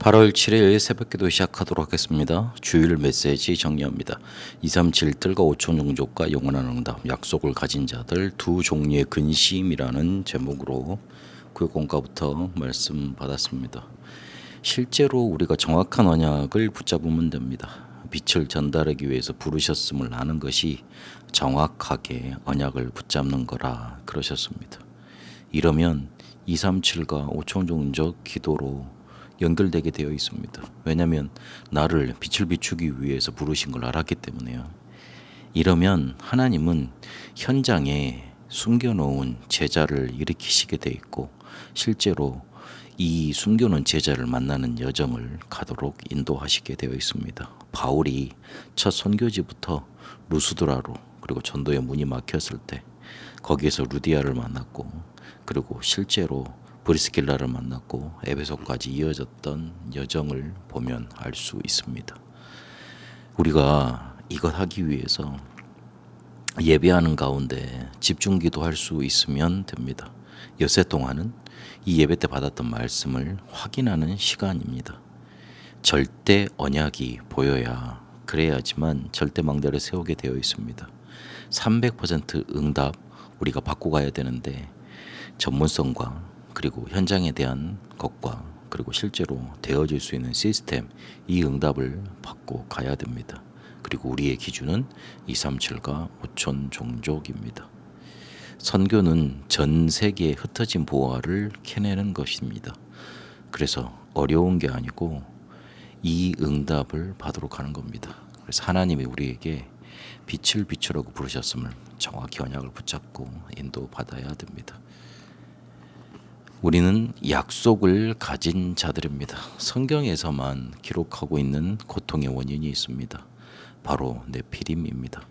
8월 7일 새벽기도 시작하도록 하겠습니다. 주일 메시지 정리합니다. 237 뜰과 5천 종족과 영원한 응답, 약속을 가진 자들 두 종류의 근심이라는 제목으로 구역공과부터 말씀 받았습니다. 실제로 우리가 정확한 언약을 붙잡으면 됩니다. 빛을 전달하기 위해서 부르셨음을 아는 것이 정확하게 언약을 붙잡는 거라 그러셨습니다. 이러면 237과 5천 종족 기도로 연결되게 되어 있습니다. 왜냐하면 나를 빛을 비추기 위해서 부르신 걸 알았기 때문에요. 이러면 하나님은 현장에 숨겨놓은 제자를 일으키시게 돼 있고 실제로 이 숨겨놓은 제자를 만나는 여정을 가도록 인도하시게 되어 있습니다. 바울이 첫 선교지부터 루스드라로 그리고 전도의 문이 막혔을 때 거기에서 루디아를 만났고 그리고 실제로 브리스길라를 만났고 에베소까지 이어졌던 여정을 보면 알 수 있습니다. 우리가 이것 하기 위해서 예배하는 가운데 집중 기도할 수 있으면 됩니다. 엿새 동안은 이 예배 때 받았던 말씀을 확인하는 시간입니다. 절대 언약이 보여야 그래야지만 절대 망대를 세우게 되어 있습니다. 300% 응답 우리가 받고 가야 되는데 전문성과 그리고 현장에 대한 것과 그리고 실제로 되어질 수 있는 시스템 이 응답을 받고 가야 됩니다. 그리고 우리의 기준은 237과 5천 종족입니다. 선교는 전 세계에 흩어진 보화를 캐내는 것입니다. 그래서 어려운 게 아니고 이 응답을 받도록 하는 겁니다. 그래서 하나님이 우리에게 빛을 비추라고 부르셨음을 정확히 언약을 붙잡고 인도받아야 됩니다. 우리는 약속을 가진 자들입니다. 성경에서만 기록하고 있는 고통의 원인이 있습니다. 바로 네피림입니다.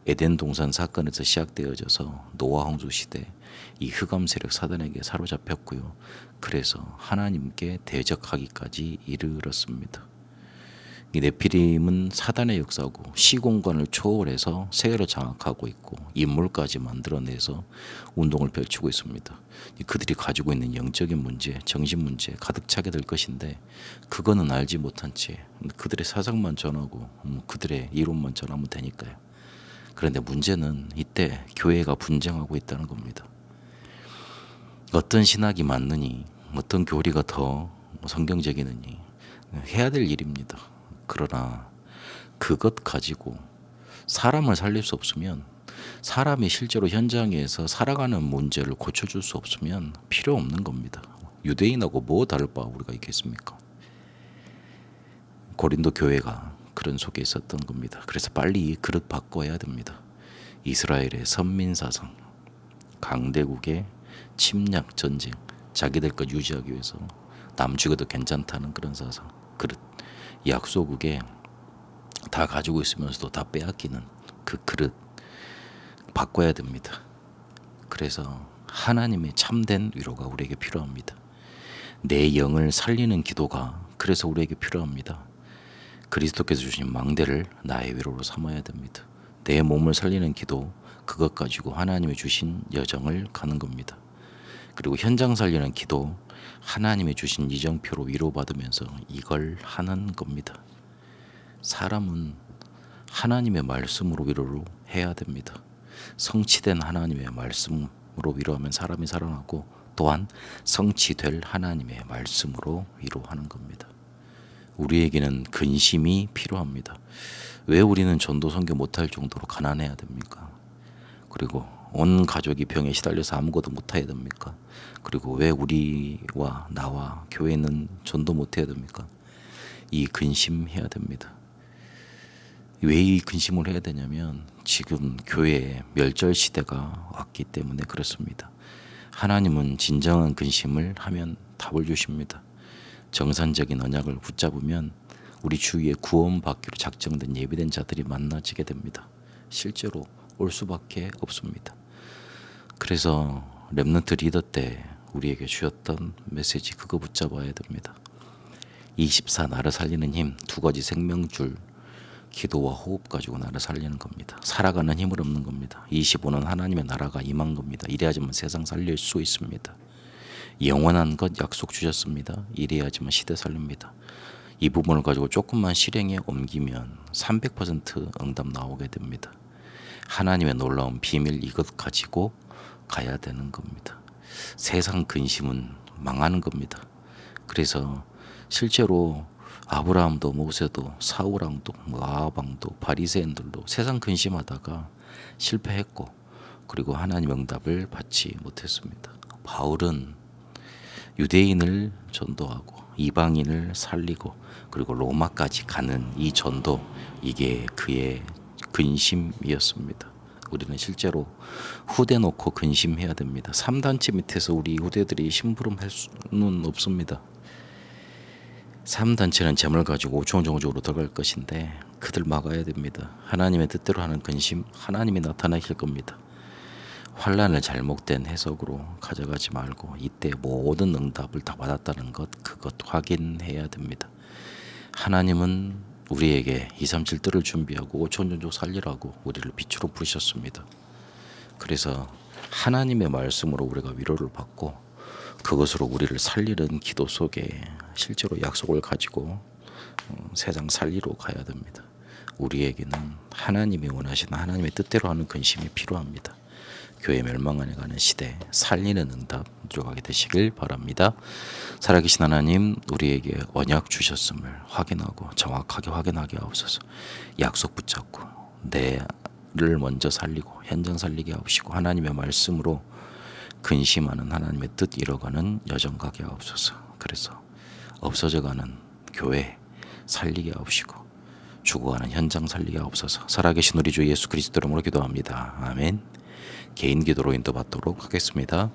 에덴 동산 사건에서 시작되어져서 노아 홍수 시대 이 흑암 세력 사단에게 사로잡혔고요. 그래서 하나님께 대적하기까지 이르렀습니다. 이 네피림은 사단의 역사고 시공간을 초월해서 세계를 장악하고 있고 인물까지 만들어내서 운동을 펼치고 있습니다. 그들이 가지고 있는 영적인 문제, 정신 문제 가득 차게 될 것인데 그거는 알지 못한 채 그들의 사상만 전하고 그들의 이론만 전하면 되니까요. 그런데 문제는 이때 교회가 분쟁하고 있다는 겁니다. 어떤 신학이 맞느니 어떤 교리가 더 성경적이느니 해야 될 일입니다. 그러나 그것 가지고 사람을 살릴 수 없으면 사람이 실제로 현장에서 살아가는 문제를 고쳐줄 수 없으면 필요 없는 겁니다. 유대인하고 뭐 다를 바 우리가 있겠습니까? 고린도 교회가 그런 속에 있었던 겁니다. 그래서 빨리 그릇 바꿔야 됩니다. 이스라엘의 선민사상, 강대국의 침략 전쟁, 자기들 것 유지하기 위해서 남 죽여도 괜찮다는 그런 사상, 그릇, 약소국에 다 가지고 있으면서도 다 빼앗기는 그 그릇 바꿔야 됩니다. 그래서 하나님의 참된 위로가 우리에게 필요합니다. 내 영을 살리는 기도가 그래서 우리에게 필요합니다. 그리스도께서 주신 망대를 나의 위로로 삼아야 됩니다. 내 몸을 살리는 기도 그것 가지고 하나님이 주신 여정을 가는 겁니다. 그리고 현장 살리는 기도 하나님이 주신 이정표로 위로받으면서 이걸 하는 겁니다. 사람은 하나님의 말씀으로 위로를 해야 됩니다. 성취된 하나님의 말씀으로 위로하면 사람이 살아나고 또한 성취될 하나님의 말씀으로 위로하는 겁니다. 우리에게는 근심이 필요합니다. 왜 우리는 전도 선교 못할 정도로 가난해야 됩니까? 그리고 온 가족이 병에 시달려서 아무것도 못해야 됩니까? 그리고 왜 우리와 나와 교회는 전도 못해야 됩니까? 이 근심해야 됩니다. 왜 이 근심을 해야 되냐면 지금 교회에 멸절 시대가 왔기 때문에 그렇습니다. 하나님은 진정한 근심을 하면 답을 주십니다. 정상적인 언약을 붙잡으면 우리 주위에 구원받기로 작정된 예비된 자들이 만나지게 됩니다. 실제로 올 수밖에 없습니다. 그래서 렘넌트 리더 때 우리에게 주셨던 메시지 그거 붙잡아야 됩니다. 24 나를 살리는 힘, 두 가지 생명줄, 기도와 호흡 가지고 나를 살리는 겁니다. 살아가는 힘을 얻는 겁니다. 25는 하나님의 나라가 임한 겁니다. 이래야지만 세상 살릴 수 있습니다. 영원한 것 약속 주셨습니다. 이래야지만 시대 살립니다. 이 부분을 가지고 조금만 실행에 옮기면 300% 응답 나오게 됩니다. 하나님의 놀라운 비밀 이것 가지고 가야 되는 겁니다. 세상 근심은 망하는 겁니다. 그래서 실제로 아브라함도 모세도 사울왕도 아합왕도 바리새인들도 세상 근심하다가 실패했고 그리고 하나님 응답을 받지 못했습니다. 바울은 유대인을 전도하고 이방인을 살리고 그리고 로마까지 가는 이 전도, 이게 그의 근심이었습니다. 우리는 실제로 후대 놓고 근심해야 됩니다. 3단체 밑에서 우리 후대들이 심부름할 수는 없습니다. 3단체는 재물 가지고 5천 정도로 들어갈 것인데 그들 막아야 됩니다. 하나님의 뜻대로 하는 근심, 하나님이 나타나실 겁니다. 환란을 잘못된 해석으로 가져가지 말고 이때 모든 응답을 다 받았다는 것, 그것 확인해야 됩니다. 하나님은 우리에게 237 뜰을 준비하고 5천 종족 살리라고 우리를 빛으로 부르셨습니다. 그래서 하나님의 말씀으로 우리가 위로를 받고 그것으로 우리를 살리는 기도 속에 실제로 약속을 가지고 세상 살리러 가야 됩니다. 우리에게는 하나님이 원하시는 하나님의 뜻대로 하는 근심이 필요합니다. 교회 멸망안에 가는 시대, 살리는 응답 들어가게 되시길 바랍니다. 살아계신 하나님, 우리에게 언약 주셨음을 확인하고 정확하게 확인하게 하옵소서. 약속 붙잡고 내를 먼저 살리고 현장 살리게 하옵시고 하나님의 말씀으로 근심하는 하나님의 뜻 이뤄가는 여정 가게 하옵소서. 그래서 없어져가는 교회 살리게 하옵시고 죽어가는 현장 살리게 하옵소서. 살아계신 우리 주 예수 그리스도 이름으로 기도합니다. 아멘. 개인 기도로 인도받도록 하겠습니다.